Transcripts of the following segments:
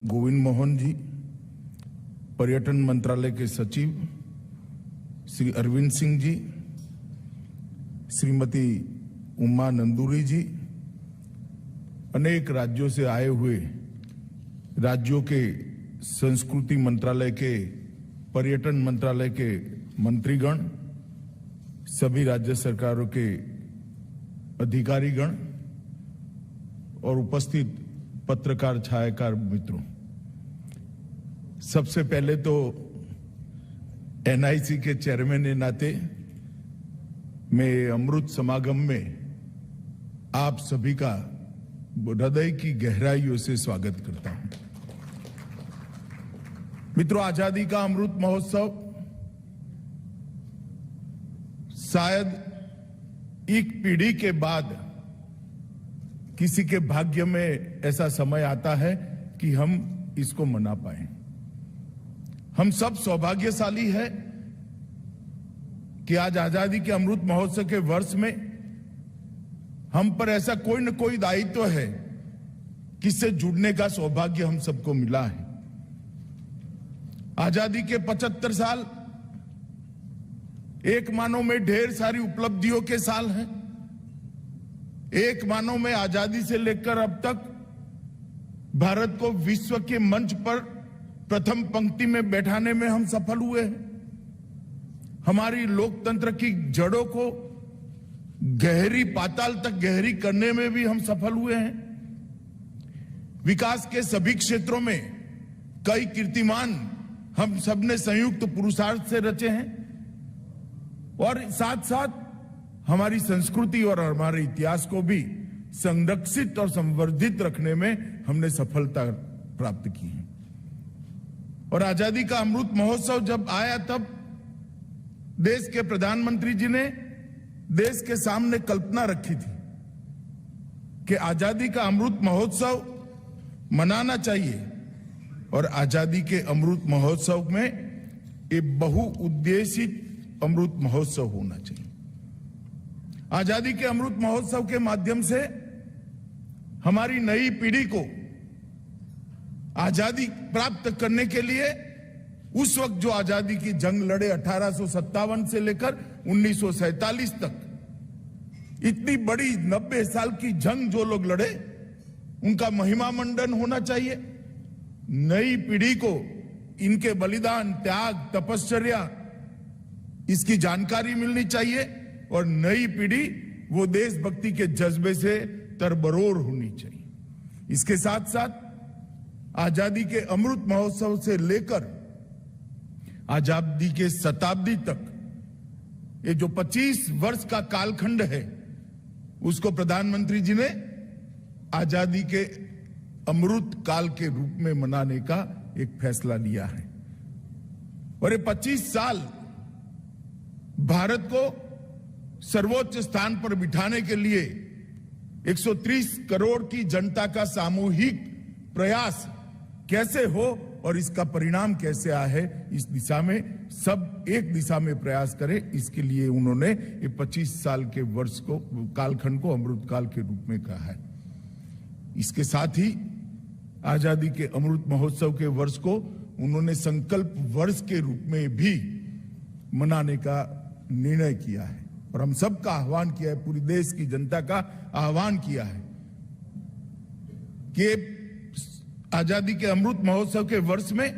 गोविंद मोहन जी, पर्यटन मंत्रालय के सचिव श्री अरविंद सिंह जी, श्रीमती उमा नंदूरी जी, अनेक राज्यों से आए हुए राज्यों के संस्कृति मंत्रालय के, पर्यटन मंत्रालय के मंत्रीगण, सभी राज्य सरकारों के अधिकारीगण और उपस्थित पत्रकार छायाकार मित्रों, सबसे पहले तो एनआईसी के चेयरमैन के नाते मैं अमृत समागम में आप सभी का हृदय की गहराइयों से स्वागत करता हूं। मित्रों, आजादी का अमृत महोत्सव शायद एक पीढ़ी के बाद किसी के भाग्य में ऐसा समय आता है कि हम इसको मना पाए। हम सब सौभाग्यशाली है कि आज आजादी के अमृत महोत्सव के वर्ष में हम पर ऐसा कोई न कोई दायित्व है किससे जुड़ने का सौभाग्य हम सबको मिला है। आजादी के 75 साल एक मानो में ढेर सारी उपलब्धियों के साल हैं। एक मानो में आजादी से लेकर अब तक भारत को विश्व के मंच पर प्रथम पंक्ति में बैठाने में हम सफल हुए हैं। हमारी लोकतंत्र की जड़ों को गहरी पाताल तक गहरी करने में भी हम सफल हुए हैं। विकास के सभी क्षेत्रों में कई कीर्तिमान हम सबने संयुक्त पुरुषार्थ से रचे हैं और साथ साथ हमारी संस्कृति और हमारे इतिहास को भी संरक्षित और संवर्धित रखने में हमने सफलता प्राप्त की है। और आजादी का अमृत महोत्सव जब आया तब देश के प्रधानमंत्री जी ने देश के सामने कल्पना रखी थी कि आजादी का अमृत महोत्सव मनाना चाहिए और आजादी के अमृत महोत्सव में एक बहुउद्देशित अमृत महोत्सव होना चाहिए। आजादी के अमृत महोत्सव के माध्यम से हमारी नई पीढ़ी को आजादी प्राप्त करने के लिए उस वक्त जो आजादी की जंग लड़े 1857 से लेकर 1947 तक, इतनी बड़ी 90 साल की जंग जो लोग लड़े उनका महिमा मंडन होना चाहिए। नई पीढ़ी को इनके बलिदान, त्याग, तपश्चर्या इसकी जानकारी मिलनी चाहिए और नई पीढ़ी वो देशभक्ति के जज्बे से तरबरोर होनी चाहिए। इसके साथ साथ आजादी के अमृत महोत्सव से लेकर आजादी के शताब्दी तक ये जो 25 वर्ष का कालखंड है उसको प्रधानमंत्री जी ने आजादी के अमृत काल के रूप में मनाने का एक फैसला लिया है। और ये 25 साल भारत को सर्वोच्च स्थान पर बिठाने के लिए 130 करोड़ की जनता का सामूहिक प्रयास कैसे हो और इसका परिणाम कैसे आए है, इस दिशा में सब एक दिशा में प्रयास करें, इसके लिए उन्होंने ये 25 साल के वर्ष को, कालखंड को अमृत काल के रूप में कहा है। इसके साथ ही आजादी के अमृत महोत्सव के वर्ष को उन्होंने संकल्प वर्ष के रूप में भी मनाने का निर्णय किया है और हम सबका आह्वान किया है, पूरी देश की जनता का आह्वान किया है कि आजादी के अमृत महोत्सव के वर्ष में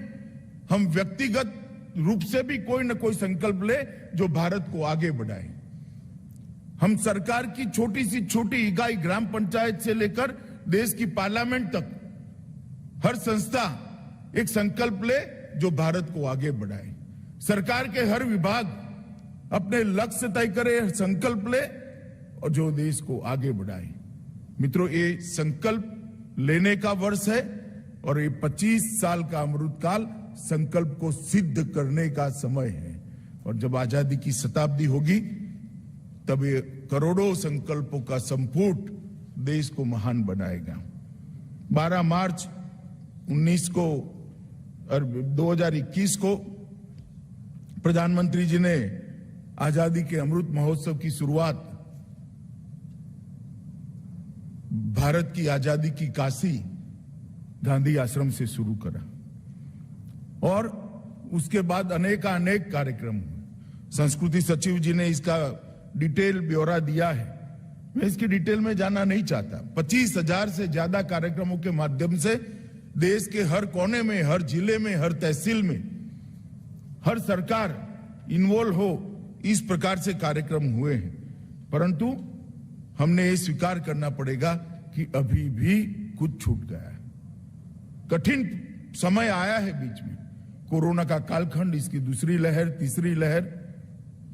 हम व्यक्तिगत रूप से भी कोई न कोई संकल्प ले जो भारत को आगे बढ़ाए। हम सरकार की छोटी सी छोटी इकाई ग्राम पंचायत से लेकर देश की पार्लियामेंट तक हर संस्था एक संकल्प ले जो भारत को आगे बढ़ाए। सरकार के हर विभाग अपने लक्ष्य तय करे, संकल्प ले और जो देश को आगे बढ़ाए। मित्रों, ये संकल्प लेने का वर्ष है और ये 25 साल का अमृत काल संकल्प को सिद्ध करने का समय है। और जब आजादी की शताब्दी होगी तब ये करोड़ों संकल्पों का संपुट देश को महान बनाएगा। 12 मार्च 2021 को प्रधानमंत्री जी ने आजादी के अमृत महोत्सव की शुरुआत भारत की आजादी की काशी गांधी आश्रम से शुरू करा और उसके बाद अनेक कार्यक्रम हुए। संस्कृति सचिव जी ने इसका डिटेल ब्यौरा दिया है, मैं इसकी डिटेल में जाना नहीं चाहता। 25,000 से ज्यादा कार्यक्रमों के माध्यम से देश के हर कोने में, हर जिले में, हर तहसील में, हर सरकार इन्वॉल्व हो, इस प्रकार से कार्यक्रम हुए हैं। परंतु हमने ये स्वीकार करना पड़ेगा कि अभी भी कुछ छूट गया है। कठिन समय आया है बीच में, कोरोना का कालखंड, इसकी दूसरी लहर, तीसरी लहर,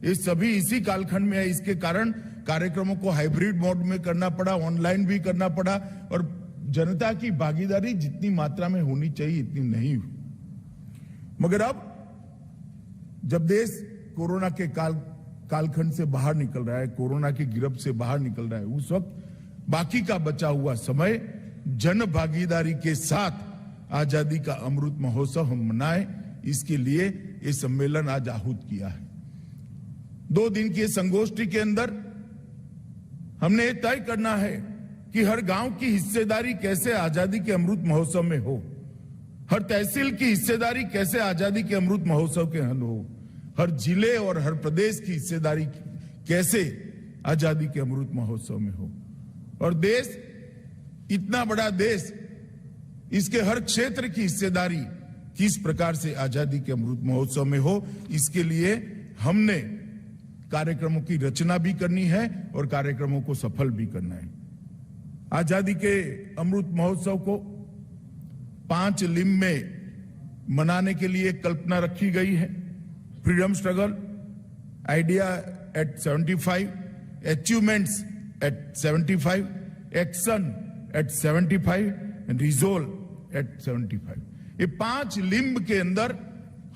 ये सभी इसी कालखंड में है। इसके कारण कार्यक्रमों को हाइब्रिड मोड में करना पड़ा, ऑनलाइन भी करना पड़ा और जनता की भागीदारी जितनी मात्रा में होनी चाहिए इतनी नहीं हुई। मगर अब जब देश कोरोना के कालखंड से बाहर निकल रहा है, कोरोना की गिरफ्त से बाहर निकल रहा है, उस वक्त बाकी का बचा हुआ समय जन भागीदारी के साथ आजादी का अमृत महोत्सव हम मनाएं, इसके लिए ये सम्मेलन आज आहूत किया है। 2 दिन की संगोष्ठी के अंदर हमने ये तय करना है कि हर गांव की हिस्सेदारी कैसे आजादी के अमृत महोत्सव में हो, हर तहसील की हिस्सेदारी कैसे आजादी के अमृत महोत्सव के अंदर हो, हर जिले और हर प्रदेश की हिस्सेदारी कैसे आजादी के अमृत महोत्सव में हो। और देश, इतना बड़ा देश, इसके हर क्षेत्र की हिस्सेदारी किस प्रकार से आजादी के अमृत महोत्सव में हो, इसके लिए हमने कार्यक्रमों की रचना भी करनी है और कार्यक्रमों को सफल भी करना है। आजादी के अमृत महोत्सव को 5 लिंब में मनाने के लिए कल्पना रखी गई है। Freedom struggle, idea at 75, achievements at 75, action at 75 and resolve at 75। ये 5 लिंब के अंदर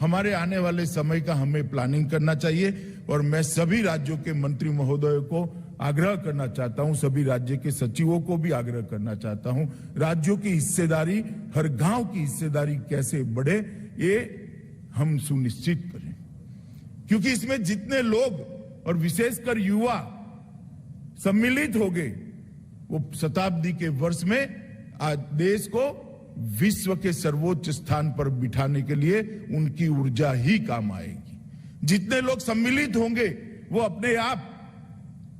हमारे आने वाले समय का हमें प्लानिंग करना चाहिए। और मैं सभी राज्यों के मंत्री महोदयों को आग्रह करना चाहता हूं, सभी राज्य के सचिवों को भी आग्रह करना चाहता हूं, राज्यों की हिस्सेदारी, हर गांव की हिस्सेदारी कैसे बढ़े, ये हम सुनिश्चित करें। क्योंकि इसमें जितने लोग और विशेषकर युवा सम्मिलित हो गए, वो शताब्दी के वर्ष में आज देश को विश्व के सर्वोच्च स्थान पर बिठाने के लिए उनकी ऊर्जा ही काम आएगी। जितने लोग सम्मिलित होंगे वो अपने आप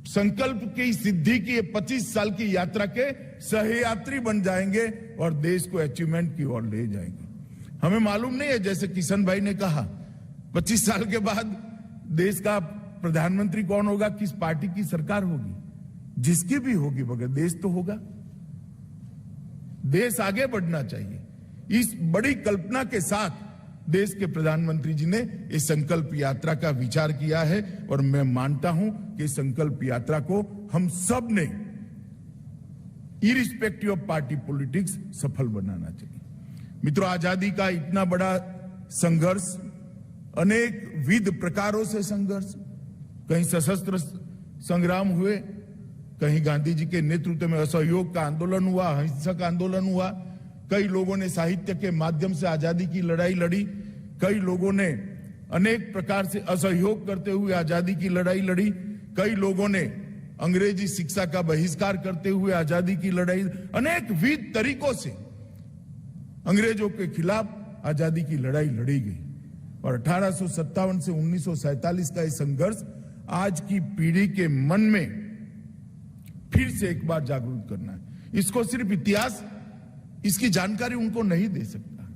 संकल्प की सिद्धि की 25 साल की यात्रा के सहयात्री बन जाएंगे और देश को अचीवमेंट की ओर ले जाएंगे। हमें मालूम नहीं है, जैसे किशन भाई ने कहा, 25 साल के बाद देश का प्रधानमंत्री कौन होगा, किस पार्टी की सरकार होगी, जिसकी भी होगी, मगर देश तो होगा। देश आगे बढ़ना चाहिए। इस बड़ी कल्पना के साथ देश के प्रधानमंत्री जी ने इस संकल्प यात्रा का विचार किया है और मैं मानता हूं कि संकल्प यात्रा को हम सब ने इरिस्पेक्टिव ऑफ पार्टी पॉलिटिक्स सफल बनाना चाहिए। मित्रों, आजादी का इतना बड़ा संघर्ष, अनेक विध प्रकारों से संघर्ष, कहीं सशस्त्र संग्राम हुए, कहीं गांधी जी के नेतृत्व में असहयोग का आंदोलन हुआ, हिंसक आंदोलन हुआ, कई लोगों ने साहित्य के माध्यम से आजादी की लड़ाई लड़ी, कई लोगों ने अनेक प्रकार से असहयोग करते हुए आजादी की लड़ाई लड़ी, कई लोगों ने अंग्रेजी शिक्षा का बहिष्कार करते हुए आजादी की लड़ाई, अनेक विविध तरीकों से अंग्रेजों के खिलाफ आजादी की लड़ाई लड़ी गई। और 1857 से 1947 का यह संघर्ष आज की पीढ़ी के मन में फिर से एक बार जागरूक करना है। इसको सिर्फ इतिहास, इसकी जानकारी उनको नहीं दे सकता।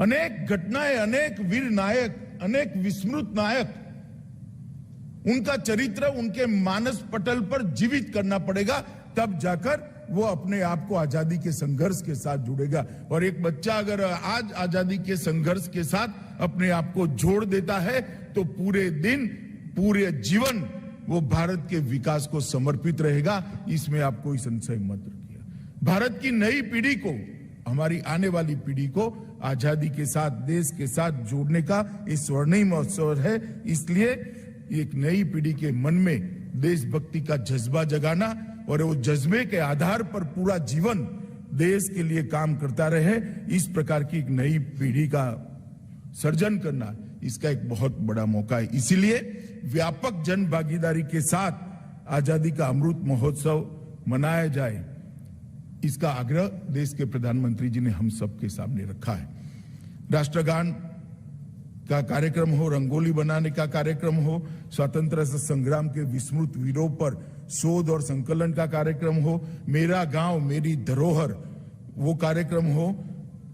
अनेक घटनाएं, अनेक वीर नायक, अनेक विस्मृत नायक, उनका चरित्र उनके मानस पटल पर जीवित करना पड़ेगा, तब जाकर वो अपने आप को आजादी के संघर्ष के साथ जुड़ेगा। और एक बच्चा अगर आज आजादी के संघर्ष के साथ अपने आप को जोड़ देता है तो पूरे दिन, पूरे जीवन वो भारत के विकास को समर्पित रहेगा। इसमें आप कोई संशय मत रखिए। भारत की नई पीढ़ी को, हमारी आने वाली पीढ़ी को आजादी के साथ, देश के साथ जोड़ने का ये स्वर्णिम अवसर है। इसलिए एक नई पीढ़ी के मन में देशभक्ति का जज्बा जगाना और वो जज्बे के आधार पर पूरा जीवन देश के लिए काम करता रहे, इस प्रकार की एक नई पीढ़ी का सर्जन करना, इसका एक बहुत बड़ा मौका है। इसीलिए व्यापक जन भागीदारी के साथ आजादी का अमृत महोत्सव मनाया जाए, इसका आग्रह देश के प्रधानमंत्री जी ने हम सबके सामने रखा है। राष्ट्रगान का कार्यक्रम हो, रंगोली बनाने का कार्यक्रम हो, स्वतंत्रता संग्राम के विस्मृत वीरों पर शोध और संकलन का कार्यक्रम हो, मेरा गांव मेरी धरोहर वो कार्यक्रम हो,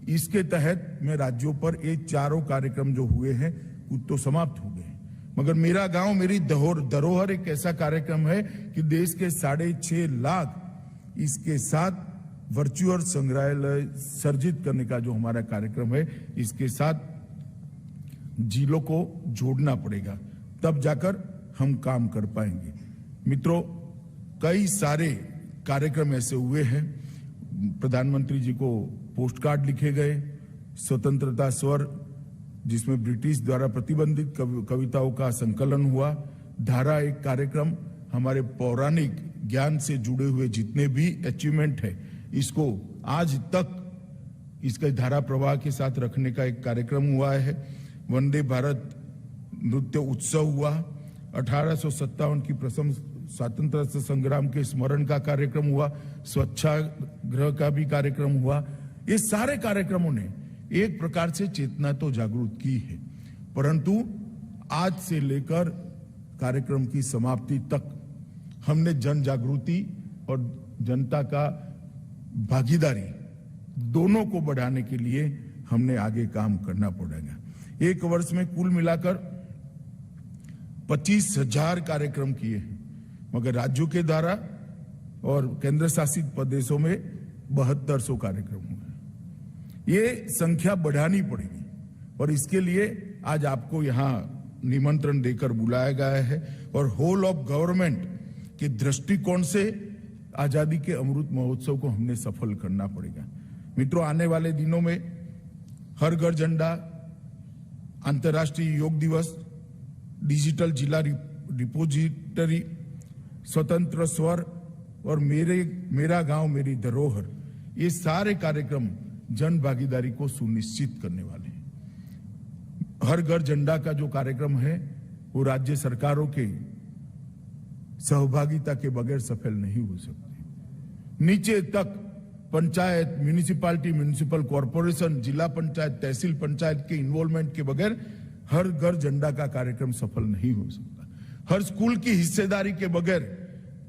इसके तहत में राज्यों पर ये चारों कार्यक्रम जो हुए हैं कुछ तो समाप्त हो गए, मगर मेरा गांव मेरी धरोहर एक ऐसा कार्यक्रम है कि देश के 6.5 लाख इसके साथ वर्चुअल संग्रहालय सर्जित करने का जो हमारा कार्यक्रम है, इसके साथ जिलों को जोड़ना पड़ेगा, तब जाकर हम काम कर पाएंगे। मित्रों, कई सारे कार्यक्रम ऐसे हुए हैं। प्रधानमंत्री जी को पोस्ट कार्ड लिखे गए, स्वतंत्रता स्वर जिसमें ब्रिटिश द्वारा प्रतिबंधित कविताओं का संकलन हुआ, धारा एक कार्यक्रम हमारे पौराणिक ज्ञान से जुड़े हुए जितने भी अचीवमेंट है इसको आज तक इसके धारा प्रवाह के साथ रखने का एक कार्यक्रम हुआ है। वंदे भारत नृत्य उत्सव हुआ, 1857 की प्रथम स्वतंत्रता संग्राम के स्मरण का कार्यक्रम हुआ, स्वच्छाग्रह का भी कार्यक्रम हुआ। ये सारे कार्यक्रमों ने एक प्रकार से चेतना तो जागृत की है, परंतु आज से लेकर कार्यक्रम की समाप्ति तक हमने जन जागृति और जनता का भागीदारी दोनों को बढ़ाने के लिए हमने आगे काम करना पड़ेगा। एक वर्ष में कुल मिलाकर 25,000 कार्यक्रम किए हैं, मगर राज्यों के द्वारा और केंद्र शासित प्रदेशों में 7200 कार्यक्रम हुए। ये संख्या बढ़ानी पड़ेगी और इसके लिए आज आपको यहां निमंत्रण देकर बुलाया गया है और होल ऑफ गवर्नमेंट के दृष्टिकोण से आजादी के अमृत महोत्सव को हमने सफल करना पड़ेगा। मित्रों, आने वाले दिनों में हर घर झंडा, अंतर्राष्ट्रीय योग दिवस, डिजिटल जिला रिपोजिटरी, स्वतंत्र स्वर और मेरा गांव मेरी धरोहर, ये सारे कार्यक्रम जन भागीदारी को सुनिश्चित करने वाले हैं। हर घर झंडा का जो कार्यक्रम है वो राज्य सरकारों के सहभागिता के बगैर सफल नहीं हो सकते। नीचे तक पंचायत, म्यूनिसिपालिटी, म्यूनिसिपल कॉरपोरेशन, जिला पंचायत, तहसील पंचायत के इन्वॉल्वमेंट के बगैर हर घर झंडा का कार्यक्रम सफल नहीं हो सकता। हर स्कूल की हिस्सेदारी के बगैर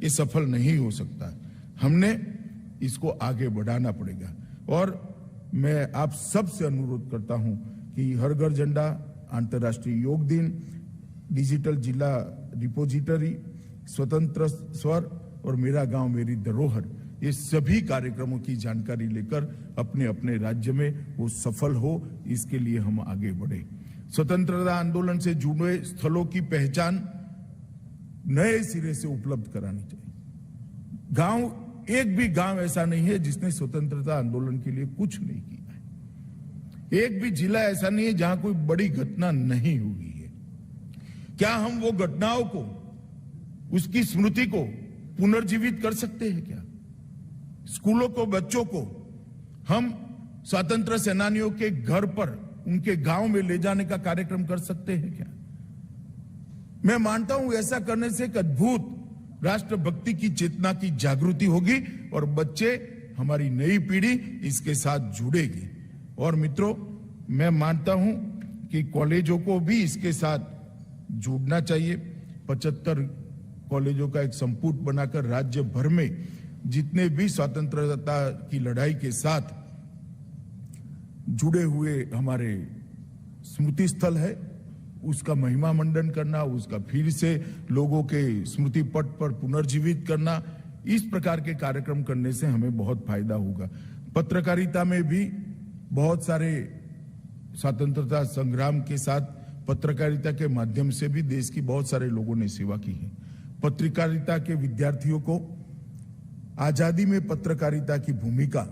ये सफल नहीं हो सकता। हमने इसको आगे बढ़ाना पड़ेगा और मैं आप सबसे अनुरोध करता हूं कि हर घर झंडा, अंतर्राष्ट्रीय योग दिन, डिजिटल जिला रिपोजिटरी, स्वतंत्र स्वर और मेरा गांव मेरी धरोहर, ये सभी कार्यक्रमों की जानकारी लेकर अपने अपने राज्य में वो सफल हो, इसके लिए हम आगे बढ़े। स्वतंत्रता आंदोलन से जुड़े स्थलों की पहचान नए सिरे से उपलब्ध करानी चाहिए। एक भी गांव ऐसा नहीं है जिसने स्वतंत्रता आंदोलन के लिए कुछ नहीं किया है। एक भी जिला ऐसा नहीं है जहां कोई बड़ी घटना नहीं हुई है। क्या हम वो घटनाओं को, उसकी स्मृति को पुनर्जीवित कर सकते हैं क्या? स्कूलों को, बच्चों को हम स्वतंत्र सेनानियों के घर पर, उनके गांव में ले जाने का कार्यक्रम कर सकते हैं क्या? मैं मानता हूं ऐसा करने से एक अद्भुत राष्ट्रभक्ति की चेतना की जागृति होगी और बच्चे, हमारी नई पीढ़ी इसके साथ जुड़ेगी। और मित्रों, मैं मानता हूं कि कॉलेजों को भी इसके साथ जुड़ना चाहिए। 75 कॉलेजों का एक संपुट बनाकर राज्य भर में जितने भी स्वतंत्रता की लड़ाई के साथ जुड़े हुए हमारे स्मृति स्थल है, उसका महिमा मंडन करना, उसका फिर से लोगों के स्मृति पट पर पुनर्जीवित करना, इस प्रकार के कार्यक्रम करने से हमें बहुत फायदा होगा। पत्रकारिता में भी बहुत सारे स्वतंत्रता संग्राम के साथ पत्रकारिता के माध्यम से भी देश की बहुत सारे लोगों ने सेवा की है। पत्रकारिता के विद्यार्थियों को आजादी में पत्रकारिता की भूमिका,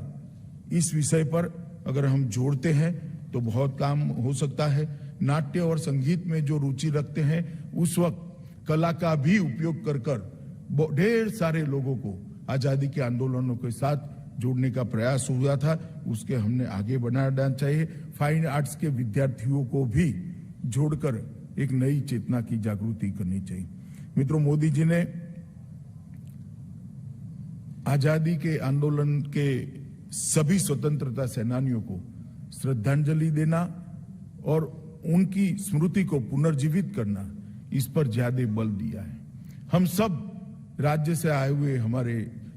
इस विषय पर अगर हम जोड़ते हैं तो बहुत काम हो सकता है। नाट्य और संगीत में जो रुचि रखते हैं, उस वक्त कला का भी उपयोग कर ढेर सारे लोगों को आजादी के आंदोलनों के साथ जोड़ने का प्रयास हुआ था, उसके हमने आगे बढ़ाना चाहिए। फाइन आर्ट्स के विद्यार्थियों को भी जोड़कर एक नई चेतना की जागृति करनी चाहिए। मित्रों, मोदी जी ने आजादी के आंदोलन के सभी स्वतंत्रता सेनानियों को श्रद्धांजलि देना और उनकी स्मृति को पुनर्जीवित करना, इस पर ज्यादा बल दिया है। हम सब राज्य से आए हुए हमारे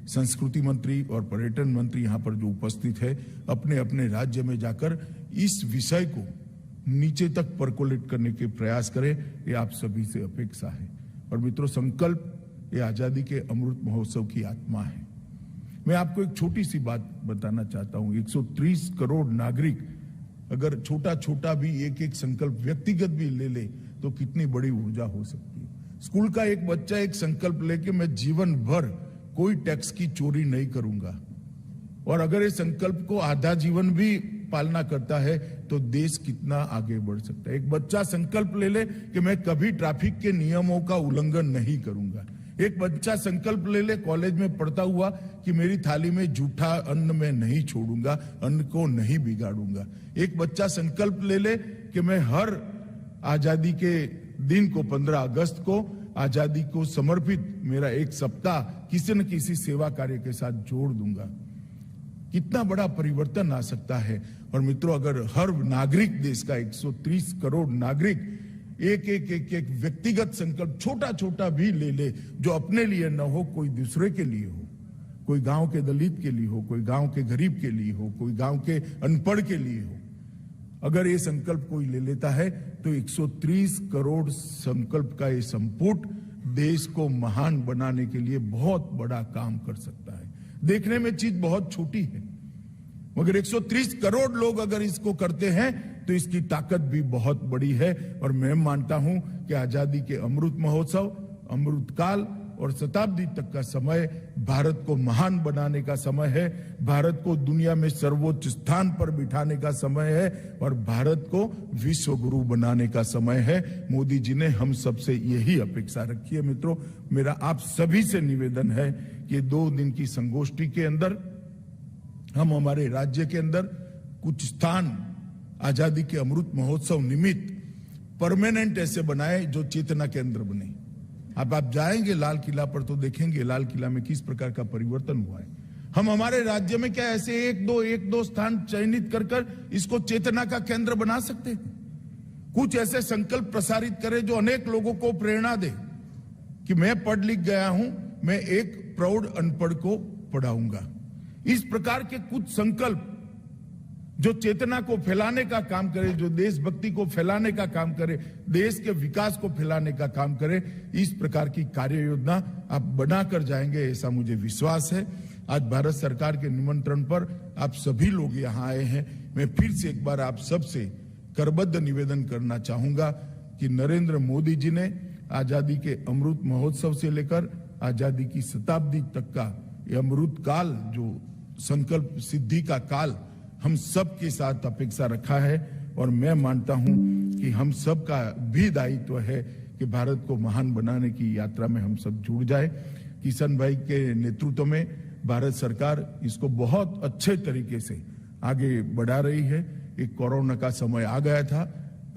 संस्कृति मंत्री और पर्यटन मंत्री यहाँ पर जो उपस्थित है, अपने अपने राज्य में जाकर इस विषय को नीचे तक परकोलेट करने के प्रयास करें, ये आप सभी से अपेक्षा है। और मित्रों, संकल्प ये आजादी के अमृत महोत्सव की आत्मा है। मैं आपको एक छोटी सी बात बताना चाहता हूं। 130 करोड़ नागरिक अगर छोटा छोटा भी एक एक संकल्प व्यक्तिगत भी ले ले तो कितनी बड़ी ऊर्जा हो सकती है। स्कूल का एक बच्चा एक संकल्प लेके मैं जीवन भर कोई टैक्स की चोरी नहीं करूंगा, और अगर ये संकल्प को आधा जीवन भी पालना करता है तो देश कितना आगे बढ़ सकता है। एक बच्चा संकल्प ले ले कि मैं कभी ट्रैफिक के नियमों का उल्लंघन नहीं करूंगा। एक बच्चा संकल्प ले ले कॉलेज में पढ़ता हुआ कि मेरी थाली में जूठा अन्न मैं नहीं छोड़ूंगा, अन्न को नहीं बिगाड़ूंगा। एक बच्चा संकल्प ले ले कि मैं हर आजादी के दिन को 15 अगस्त को आजादी को समर्पित मेरा एक सप्ताह किसी न किसी सेवा कार्य के साथ जोड़ दूंगा। कितना बड़ा परिवर्तन आ सकता है। और मित्रों, अगर हर नागरिक, देश का 130 करोड़ नागरिक एक व्यक्तिगत संकल्प छोटा छोटा भी ले ले, जो अपने लिए न हो, कोई दूसरे के लिए हो, कोई गांव के दलित के लिए हो, कोई गांव के गरीब के लिए हो, कोई गांव के अनपढ़ के लिए हो, अगर ये संकल्प कोई ले लेता है तो 130 करोड़ संकल्प का ये संपुट देश को महान बनाने के लिए बहुत बड़ा काम कर सकता है। देखने में चीज बहुत छोटी है, मगर 130 करोड़ लोग अगर इसको करते हैं तो इसकी ताकत भी बहुत बड़ी है। और मैं मानता हूं कि आजादी के अमृत महोत्सव, अमृत काल और शताब्दी तक का समय भारत को महान बनाने का समय है, भारत को दुनिया में सर्वोच्च स्थान पर बिठाने का समय है और भारत को विश्व गुरु बनाने का समय है। मोदी जी ने हम सबसे यही अपेक्षा रखी है। मित्रों, मेरा आप सभी से निवेदन है कि 2 दिन की संगोष्ठी के अंदर हम हमारे राज्य के अंदर कुछ स्थान आजादी के अमृत महोत्सव निमित्त परमानेंट ऐसे बनाए जो चेतना केंद्र बने। अब आप जाएंगे लाल किला पर तो देखेंगे लाल किला में किस प्रकार का परिवर्तन हुआ है। हम हमारे राज्य में क्या ऐसे एक दो स्थान चयनित कर इसको चेतना का केंद्र बना सकते हैं? कुछ ऐसे संकल्प प्रसारित करें जो अनेक लोगों को प्रेरणा दे कि मैं पढ़ लिख गया हूं, मैं एक प्रौढ़ अनपढ़ को पढ़ाऊंगा। इस प्रकार के कुछ संकल्प जो चेतना को फैलाने का काम करे, जो देशभक्ति को फैलाने का काम करे, देश के विकास को फैलाने का काम करे, इस प्रकार की कार्य योजना आप बनाकर जाएंगे, ऐसा मुझे विश्वास है। आज भारत सरकार के निमंत्रण पर आप सभी लोग यहां आए हैं। मैं फिर से एक बार आप सबसे करबद्ध निवेदन करना चाहूंगा कि नरेंद्र मोदी जी ने आजादी के अमृत महोत्सव से लेकर आजादी की शताब्दी तक का ये अमृत काल, जो संकल्प सिद्धि का काल, हम सब के साथ अपेक्षा रखा है। और मैं मानता हूं कि हम सब का भी दायित्व है कि भारत को महान बनाने की यात्रा में हम सब जुड़ जाए। किशन भाई के नेतृत्व में भारत सरकार इसको बहुत अच्छे तरीके से आगे बढ़ा रही है। एक कोरोना का समय आ गया था,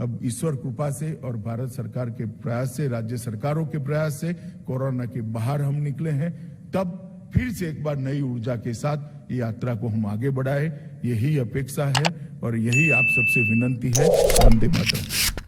अब ईश्वर कृपा से और भारत सरकार के प्रयास से, राज्य सरकारों के प्रयास से कोरोना के बाहर हम निकले हैं। तब फिर से एक बार नई ऊर्जा के साथ ये यात्रा को हम आगे बढ़ाए, यही अपेक्षा है और यही आप सबसे विनंती है। वंदे मातरम।